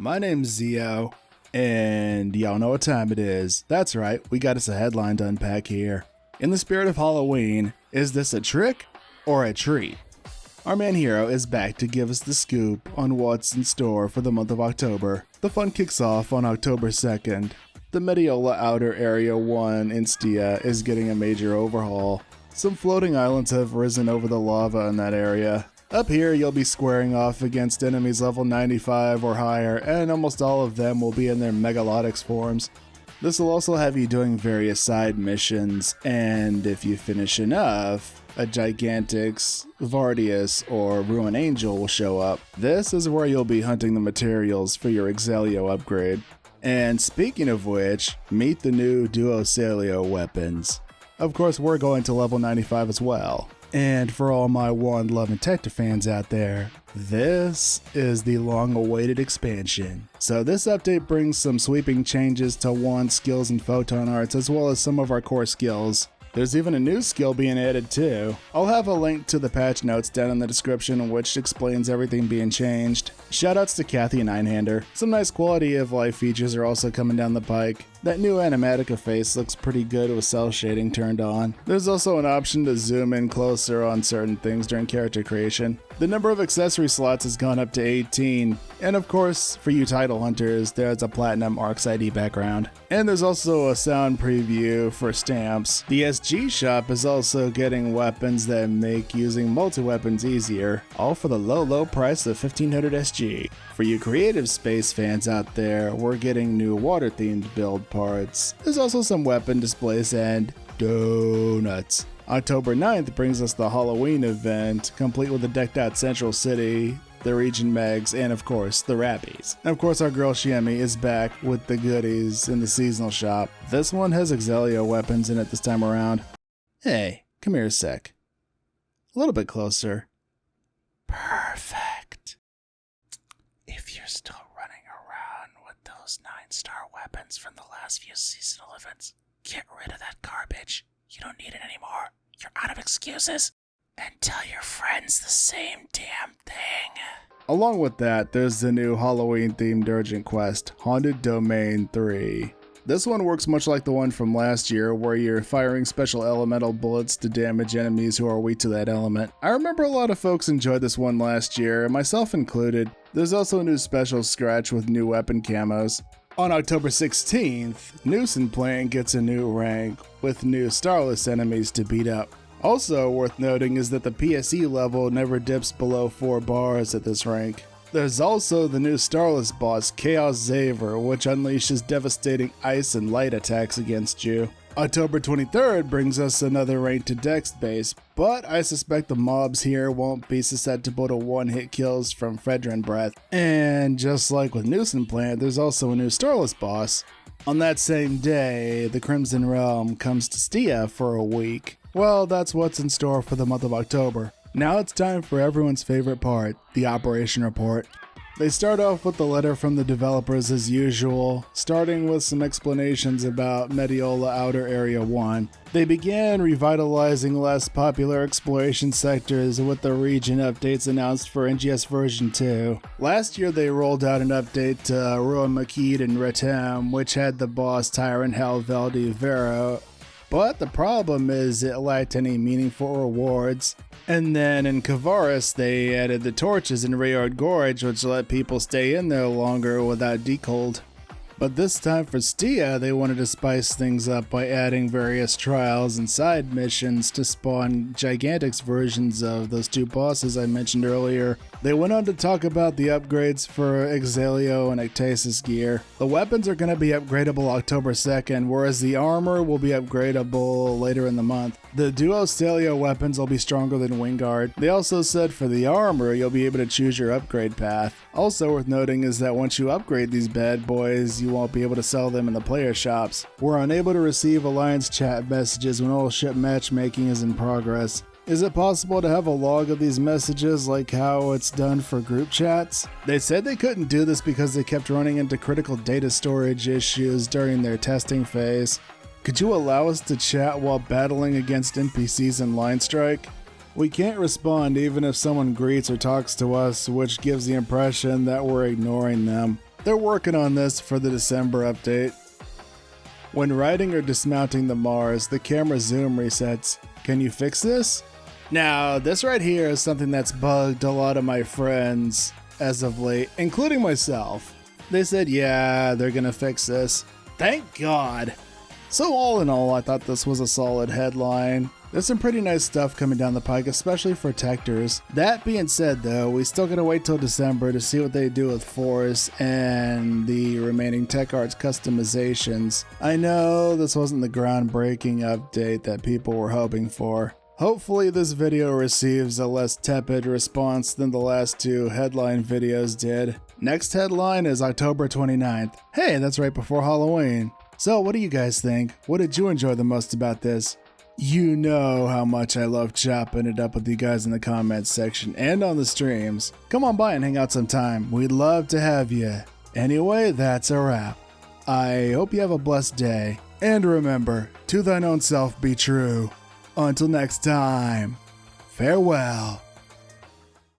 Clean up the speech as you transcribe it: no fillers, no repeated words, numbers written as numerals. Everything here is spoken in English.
My name's Zeo, and y'all know what time it is. That's right, we got us a headline to unpack here. In the spirit of Halloween, is this a trick or a treat? Our man hero is back to give us the scoop on what's in store for the month of October. The fun kicks off on October 2nd. The Mediola Outer Area 1 in Stia is getting a major overhaul. Some floating islands have risen over the lava in that area. Up here, you'll be squaring off against enemies level 95 or higher, and almost all of them will be in their Megalotics forms. This will also have you doing various side missions, and if you finish enough, a Gigantix, Vardius, or Ruin Angel will show up. This is where you'll be hunting the materials for your Exelio upgrade. And speaking of which, meet the new Duo Celio weapons. Of course, we're going to level 95 as well. And for all my Wand Love and Tector fans out there, this is the long-awaited expansion. So this update brings some sweeping changes to wand skills and photon arts, as well as some of our core skills. There's even a new skill being added too. I'll have a link to the patch notes down in the description, which explains everything being changed. Shoutouts to Cathy and Einhander. Some nice quality of life features are also coming down the pike. That new animatica face looks pretty good with cell shading turned on. There's also an option to zoom in closer on certain things during character creation. The number of accessory slots has gone up to 18. And of course, for you title hunters, there's a Platinum Arcs ID background. And there's also a sound preview for stamps. The SG shop is also getting weapons that make using multi-weapons easier, all for the low price of 1500 SG. For you creative space fans out there, we're getting new water-themed build parts. There's also some weapon displays and donuts. October 9th brings us the Halloween event, complete with a decked out central city, the region megs, and of course, the Rappies. And of course, our girl Shami is back with the goodies in the seasonal shop. This one has Exelio weapons in it this time around. Hey, come here a sec. A little bit closer. Perfect. If you're still running around with those 9-star weapons from the last few seasonal events, get rid of that garbage. You don't need it anymore. You're out of excuses. And tell your friends the same damn thing. Along with that, there's the new Halloween-themed urgent quest, Haunted Domain 3. This one works much like the one from last year, where you're firing special elemental bullets to damage enemies who are weak to that element. I remember a lot of folks enjoyed this one last year, myself included. There's also a new special scratch with new weapon camos. On October 16th, Nuisance Plant gets a new rank, with new Starless enemies to beat up. Also worth noting is that the PSE level never dips below 4 bars at this rank. There's also the new Starless boss, Chaos Zaver, which unleashes devastating ice and light attacks against you. October 23rd brings us another rank to Dex base, but I suspect the mobs here won't be susceptible to one-hit kills from Fredrin Breath. And just like with Nuisance Plant, there's also a new Starless boss. On that same day, the Crimson Realm comes to Stia for a week. Well, that's what's in store for the month of October. Now it's time for everyone's favorite part, the Operation Report. They start off with the letter from the developers as usual, starting with some explanations about Mediola Outer Area 1. They began revitalizing less popular exploration sectors with the region updates announced for NGS version 2. Last year they rolled out an update to Ruin Makid and Retem, which had the boss Tyrant Halvaldi Vero. But the problem is it lacked any meaningful rewards. And then in Kavaris, they added the torches in Rayard Gorge, which let people stay in there longer without decold. But this time for Stia, they wanted to spice things up by adding various trials and side missions to spawn Gigantix versions of those two bosses I mentioned earlier. They went on to talk about the upgrades for Exelio and Ectasis gear. The weapons are going to be upgradable October 2nd, whereas the armor will be upgradable later in the month. The Duo Celio weapons will be stronger than Wingguard. They also said for the armor, you'll be able to choose your upgrade path. Also worth noting is that once you upgrade these bad boys, you won't be able to sell them in the player shops. We're unable to receive Alliance chat messages when all ship matchmaking is in progress. Is it possible to have a log of these messages like how it's done for group chats? They said they couldn't do this because they kept running into critical data storage issues during their testing phase. Could you allow us to chat while battling against NPCs in Line Strike? We can't respond even if someone greets or talks to us, which gives the impression that we're ignoring them. They're working on this for the December update. When riding or dismounting the Mars, the camera zoom resets. Can you fix this? Now, this right here is something that's bugged a lot of my friends as of late, including myself. They said, yeah, they're gonna fix this. Thank God. So all in all, I thought this was a solid headline. There's some pretty nice stuff coming down the pike, especially for tectors. That being said though, we still gotta wait till December to see what they do with Force and the remaining Tech Arts customizations. I know this wasn't the groundbreaking update that people were hoping for. Hopefully this video receives a less tepid response than the last two headline videos did. Next headline is October 29th. Hey, that's right before Halloween. So what do you guys think? What did you enjoy the most about this? You know how much I love chopping it up with you guys in the comments section and on the streams. Come on by and hang out sometime. We'd love to have you. Anyway, that's a wrap. I hope you have a blessed day. And remember, to thine own self be true. Until next time, farewell.